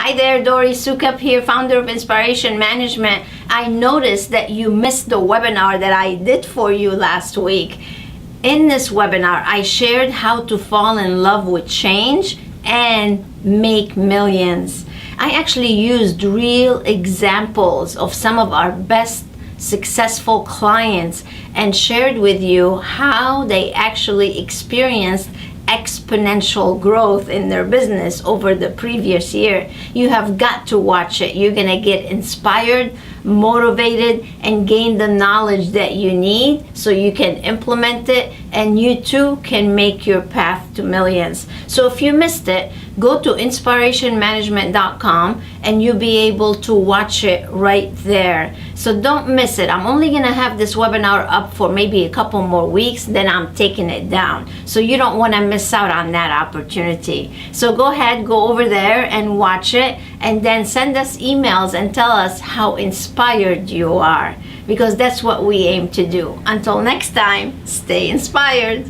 Hi there, Dory Sukup here, founder of Inspiration Management. I noticed that you missed the webinar that I did for you last week. In this webinar, I shared how to fall in love with change and make millions. I actually used real examples of some of our best successful clients and shared with you how they actually experienced exponential growth in their business over the previous year. You have got to watch it. You're gonna get inspired, motivated, and gain the knowledge that you need so you can implement it and you too can make your path to millions. So if you missed it, go to inspirationmanagement.com and you'll be able to watch it right there. So don't miss it. I'm only gonna have this webinar up for maybe a couple more weeks, then I'm taking it down. So you don't wanna miss out on that opportunity. So go ahead, go over there and watch it, and then send us emails and tell us how inspired you are, because that's what we aim to do. Until next time, stay inspired.